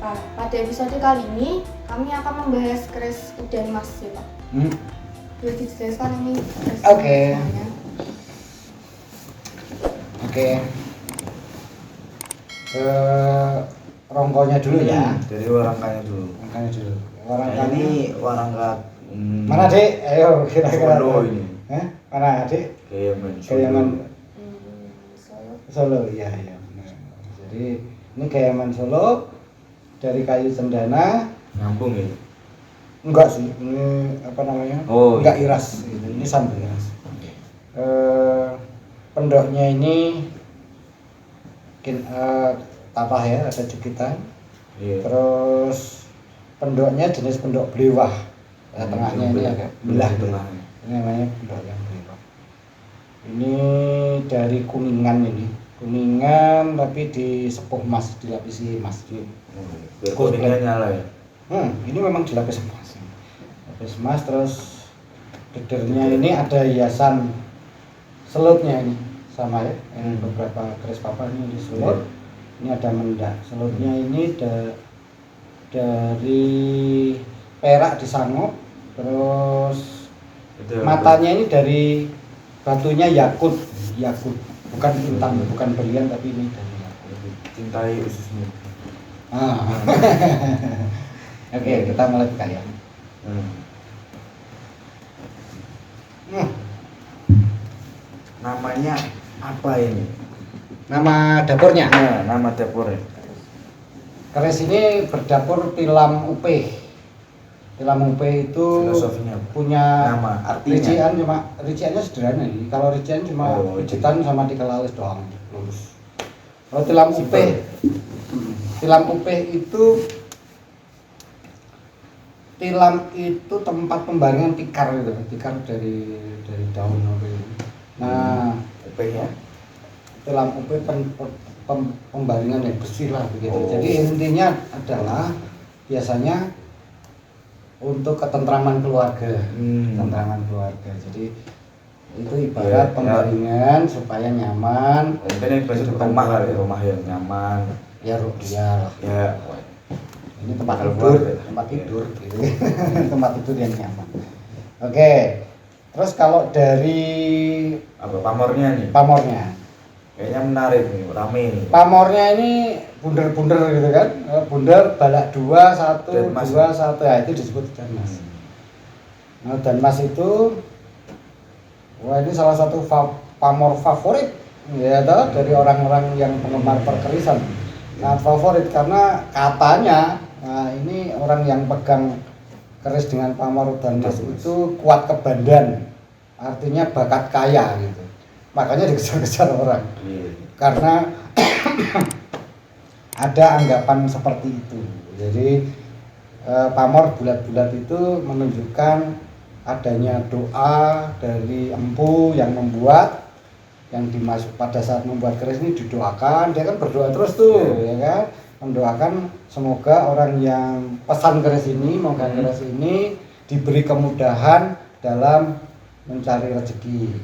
Pada episode kali ini kami akan membahas keris udan mas ya Pak. Boleh dijelaskan ini keris namanya? Oke. Rongkonya dulu ya. Dari warangkanya dulu. Warangka ini warangka mana Dek? Ayo kira-kira. Solo ini. Mana Dek? Kayaman Solo. Iya benar. Jadi ini Kayaman Solo dari kayu cendana. Nyambung ya? Enggak sih, ini apa namanya? Enggak iras, ini sambal iras. Pendoknya ini tatah ya, ada jegitan. Iya. Terus pendoknya jenis pendok belewah. Tengahnya ini agak belah tengahnya. Ini namanya pendok yang belewah. Ini dari kuningan tapi disepuh emas, dilapisi emas. Biar kuningnya nyala ya. Ini memang dilapis emas. Lapis emas, terus gedernya ini ada hiasan selutnya ini sama ya. Yang beberapa keris papa ini di selut. Ini ada mendak. Selutnya ini dari perak disangok. Terus matanya ini dari batunya yakut. Bukan intan, bukan berlian tapi ini dari yakut. Cintai ususmu. Oke, kita mulai buka ya. Namanya apa ini? Nama dapurnya? Nama dapurnya. Keris ini berdapur Tilam Upeh. Tilam Upeh itu punya nama, artinya. Rinciannya sederhana ini. Kalau rincian cuma pijitan sama 3 lalis doang, lurus. Kalau Tilam Upeh itu tilam itu tempat pembaringan tikar gitu, tikar dari daun upeh. Nah, upehnya tilam upeh pembaringan yang bersih lah begitu. Jadi intinya adalah biasanya untuk ketentraman keluarga, Jadi itu ibarat pembaringan supaya nyaman. Ini rumah yang nyaman. Ya rupiah lah. Ya. Ini tempat tidur gitu. Tempat tidur yang nyaman. Oke. Terus kalau dari pamornya nih? Pamornya. Kayaknya menarik nih, rame nih. Pamornya ini bunder-bunder gitu kan. Bunder balak 2 1 2 1. Ya, itu disebut danmas. Nah, danmas itu ini salah satu pamor favorit ya toh dari orang-orang yang penggemar perkerisan. Nah, favorit karena katanya ini orang yang pegang keris dengan pamor danmas itu kuat kebandan, artinya bakat kaya gitu. Makanya dikejar-kejar orang. Karena ada anggapan seperti itu. Jadi pamor bulat-bulat itu menunjukkan adanya doa dari empu yang membuat, yang dimasuk pada saat membuat keris ini didoakan, dia kan berdoa terus tuh, ya kan, mendoakan semoga orang yang pesan keris ini, memegang keris ini diberi kemudahan dalam mencari rezeki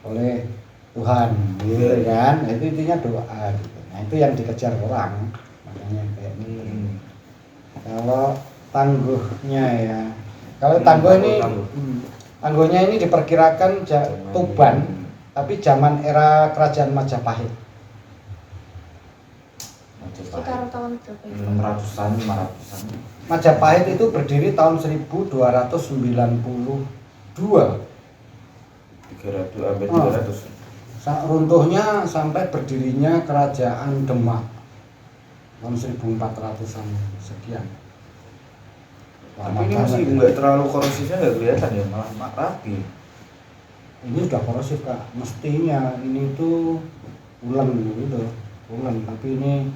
oleh Tuhan, gitu kan. Nah, itu intinya doa gitu. Nah, itu yang dikejar orang, makanya kayak ini. Kalau tangguhnya ya, kalau tangguhnya ini diperkirakan Tuban, tapi zaman era kerajaan Majapahit. Sekitar tahun berapa? 600-an, 500-an. Majapahit itu berdiri tahun 1292. 300. Runtuhnya sampai berdirinya kerajaan Demak tahun 1400-an sekian. Tapi ini masih nggak terlalu korosifnya, nggak kelihatan ya, malah rapi. Ini sudah korosif Kak, mestinya ini tuh ulen gitu, tapi ini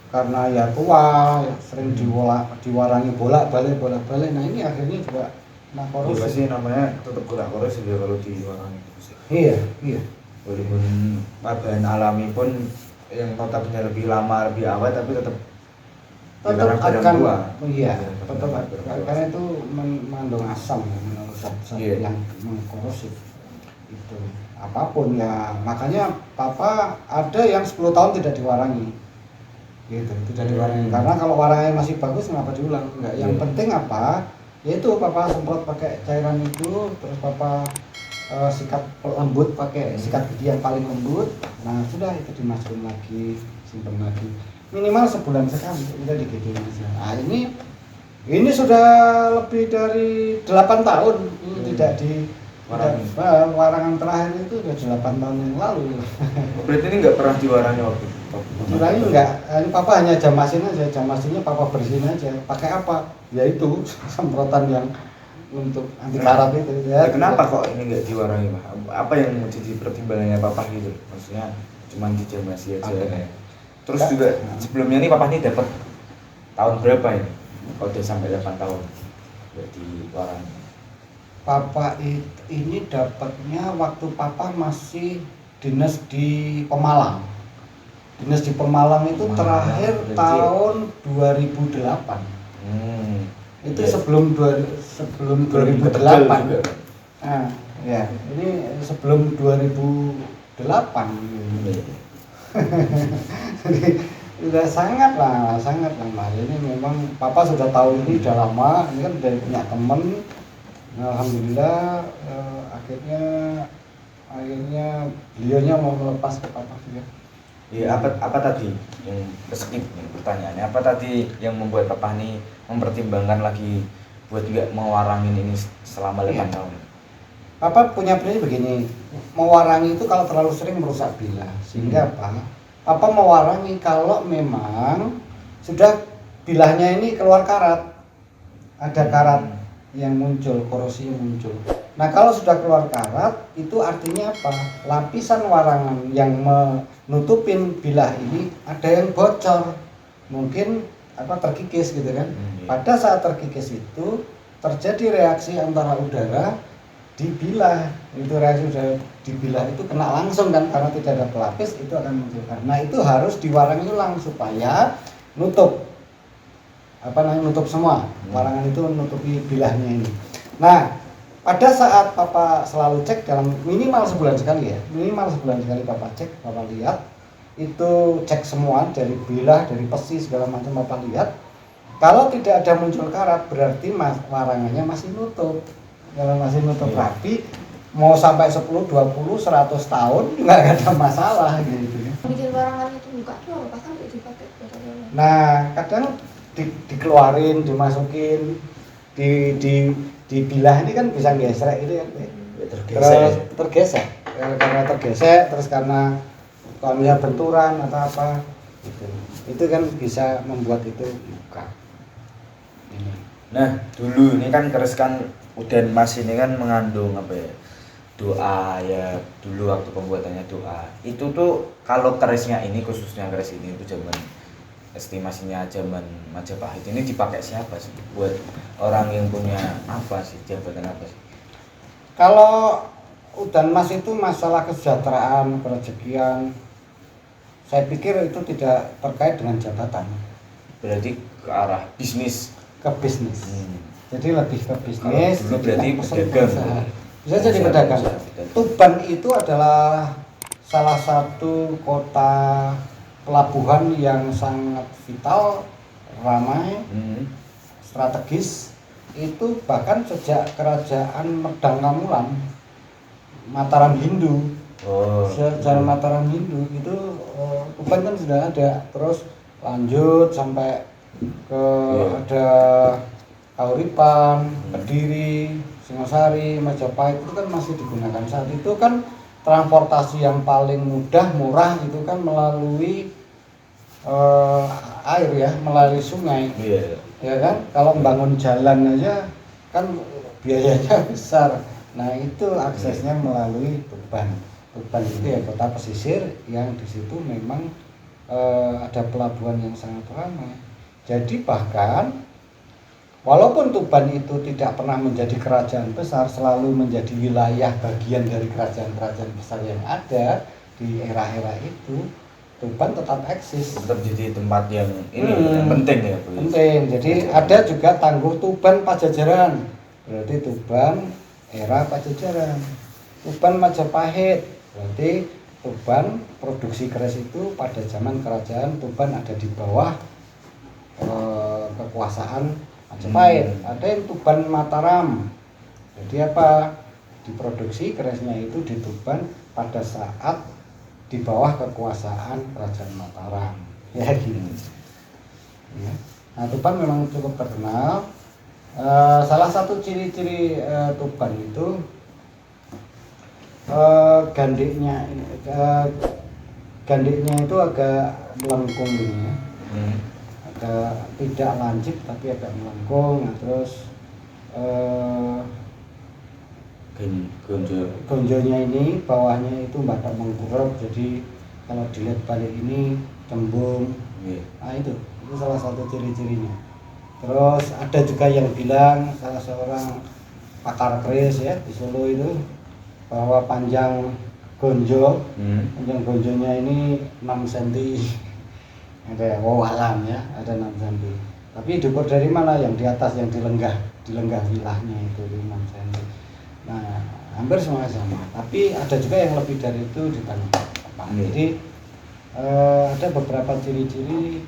karena ya tua, sering diwarangi bolak-balik, nah ini akhirnya juga korosif. Ya pasti namanya tetap kurang korosif ya kalau diwarangi. Iya. Walaupun bahan alami pun yang notabene lebih lama, lebih awet, tapi tetap akan tetap karena itu mengandung asam menurut saya yang mengkorosif itu apapun ya. Makanya papa ada yang 10 tahun tidak diwarangi gitu. Itu dari warangnya. Karena kalau warangnya masih bagus kenapa diulang? Enggak. Yang penting apa? Yaitu papa semprot pakai cairan itu, terus papa sikat lembut pakai sikat gigi yang paling lembut. Nah sudah itu dimasukin lagi, simpan lagi. Minimal sebulan sekali udah digituin aja. Nah ini sudah lebih dari 8 tahun tidak di warangan terakhir itu udah 8 tahun yang lalu. Berarti ini nggak pernah diwarangi waktu itu? Diulangi enggak, ini papa hanya jam masinnya papa bersihin aja. Pakai apa? Ya itu semprotan yang untuk anti karat itu ya. Kenapa kok ini nggak diwarangi, Pak? Apa yang menjadi pertimbangannya papa gitu? Maksudnya cuma di jam masih aja. Okay. Terus juga sebelumnya ini papa ini dapat tahun berapa ini? Kalau udah sampai 8 tahun nggak diwarangi. Papa ini dapatnya waktu papa masih dinas di Pemalang. Dinas di Pemalang itu terakhir tahun 2008. Itu yes. sebelum 2008. Nah, ya, ini sebelum 2008. Jadi sudah sangat lama. Ini memang papa sudah tahu ini udah lama. Ini kan udah punya temen. Nah, alhamdulillah akhirnya beliaunya mau melepas ke papa juga. Iya, apa tadi yang skip pertanyaannya? Apa tadi yang membuat papa ini mempertimbangkan lagi buat nggak mewarangin ini selama 8 tahun? Papa punya prinsip begini, mewarangi itu kalau terlalu sering merusak bilah. Sehingga apa? Papa mewarangi kalau memang sudah bilahnya ini keluar karat, ada karat yang muncul, korosi yang muncul. Nah kalau sudah keluar karat itu artinya apa? Lapisan warangan yang menutupin bilah ini ada yang bocor, mungkin terkikis gitu kan. Pada saat terkikis itu terjadi reaksi antara udara di bilah, itu reaksi udara di bilah itu kena langsung kan, karena tidak ada pelapis itu akan muncul. Nah itu harus diwarangi ulang supaya nutup nutup semua warangan itu menutupi bilahnya ini. Nah pada saat papa selalu cek dalam minimal sebulan sekali papa cek, papa lihat itu, cek semua dari bilah, dari pesi segala macam papa lihat. Kalau tidak ada muncul karat berarti warangannya masih nutup. Kalau masih nutup rapi, mau sampai 10, 20, 100 tahun nggak ada masalah gitu. Bikin warangan itu buka tuh apa kan dipakai? Nah kadang dikeluarin, dimasukin di bilah ini kan bisa gesrek itu ya, tergesek karena tergesek, terus karena kalau benturan atau apa gitu. Itu kan bisa membuat itu buka. Nah dulu ini kan keris kan udan mas ini kan mengandung doa ya, dulu waktu pembuatannya doa itu tuh. Kalau kerisnya ini, khususnya keris ini itu zaman estimasinya zaman Majapahit ini dipakai siapa sih? Buat orang yang punya apa sih, jabatan apa sih? Kalau udan mas itu masalah kesejahteraan, kerezekian, saya pikir itu tidak terkait dengan jabatan. Berarti ke arah bisnis. Ke bisnis. Jadi lebih ke bisnis. Kalau berarti pedagang. Bisa jadi pedagang. Tuban itu adalah salah satu kota pelabuhan yang sangat vital, ramai, strategis. Itu bahkan sejak kerajaan Medang Kamulan, Mataram Hindu. Sejarah Mataram Hindu itu Tuban kan sudah ada, terus lanjut sampai ke ada Kauripan, Kediri, Singosari, Majapahit itu kan masih digunakan. Saat itu kan transportasi yang paling mudah, murah itu kan melalui air ya, melalui sungai. Ya kan, kalau membangun jalan aja kan biayanya besar. Nah itu aksesnya melalui Tuban. Tuban itu ya kota pesisir yang di situ memang ada pelabuhan yang sangat ramai. Jadi bahkan walaupun Tuban itu tidak pernah menjadi kerajaan besar, selalu menjadi wilayah bagian dari kerajaan-kerajaan besar yang ada di era-era itu, Tuban tetap eksis. Tetap jadi tempat yang yang penting ya, Bu. Penting. Jadi ada juga Tangguh Tuban Pajajaran. Berarti Tuban era Pajajaran. Tuban Majapahit. Berarti Tuban produksi keris itu pada zaman kerajaan Tuban ada di bawah kekuasaan Majapahit. Ada yang Tuban Mataram. Jadi apa? Diproduksi kerisnya itu di Tuban pada saat di bawah kekuasaan kerajaan Mataram. Ya gini. Ya. Nah, Tuban memang cukup terkenal. Salah satu ciri-ciri Tuban itu gandiknya itu agak melengkung ini ya. Agak tidak lancip tapi agak melengkung. Nah, terus gonjonya ini bawahnya itu batak mengkurap, jadi kalau dilihat balik ini cembung. Nah itu salah satu ciri-cirinya. Terus ada juga yang bilang, salah seorang pakar keris ya di Solo itu, bahwa panjang gonjonya ini 6 cm. Ada wawalan ya, ada 6 cm. Tapi diukur dari mana? Yang di atas, yang dilenggah wilahnya itu 6 cm. Nah, hampir semua sama. Tapi ada juga yang lebih dari itu di tanah. Jadi ada beberapa ciri-ciri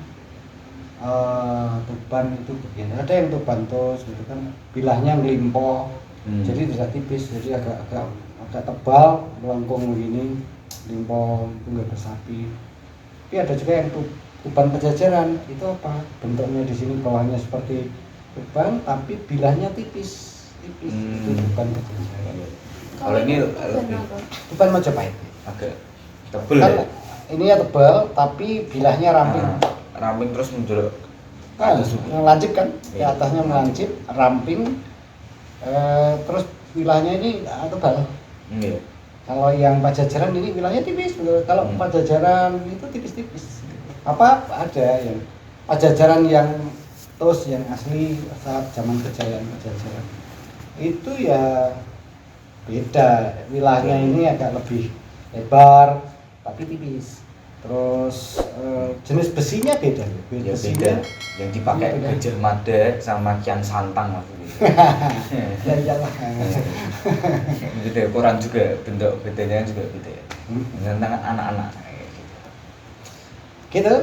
Tuban itu begini. Ada yang Tuban tos gitu kan, bilahnya ngelimpo. Jadi tidak tipis, jadi agak tebal, melengkung begini, limpo, itu nggak bersapi. Tapi ada juga yang Tuban Pajajaran, itu apa? Bentuknya di sini bawahnya seperti Tuban, tapi bilahnya tipis. Itu Tuban Pajajaran. Kalau ini Tuban Majapahit. Agak tebel Kan, ya? ini ya tebal, tapi bilahnya ramping. Ramping terus menjulur. Kan, lancip kan? Di atasnya melancip, ramping. Terus wilahnya ini tebal. Iya. Kalau yang Pajajaran ini wilahnya tipis. Kalau Pajajaran itu tipis-tipis. Apa ada yang Pajajaran yang tos yang asli saat zaman kejayaan Pajajaran itu ya beda. Wilahnya ini agak lebih lebar tapi tipis. Terus jenis besinya beda. Ya, beda. Yang dipakai Gajah Mada sama Kian Santang maksudnya. Ya iyalah. Gitu ya, koran juga bentuk bedanya juga beda ya. Tentang anak-anak. Gitu.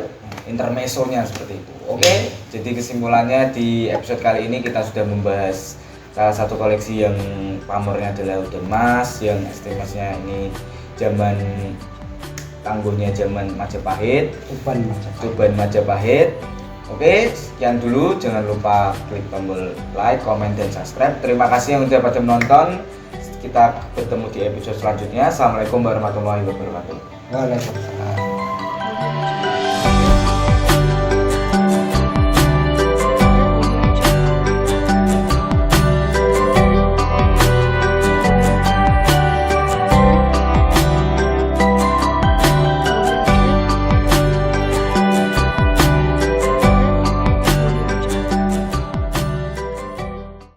Intermezzonya seperti itu. Oke. Jadi kesimpulannya di episode kali ini kita sudah membahas salah satu koleksi yang pamornya adalah udan emas, yang estimasinya ini zaman tangguhnya zaman Majapahit, Tuban Majapahit. Oke, sekian dulu. Jangan lupa klik tombol like, comment, dan subscribe. Terima kasih yang sudah pada menonton. Kita bertemu di episode selanjutnya. Assalamualaikum warahmatullahi wabarakatuh. Waalaikumsalam.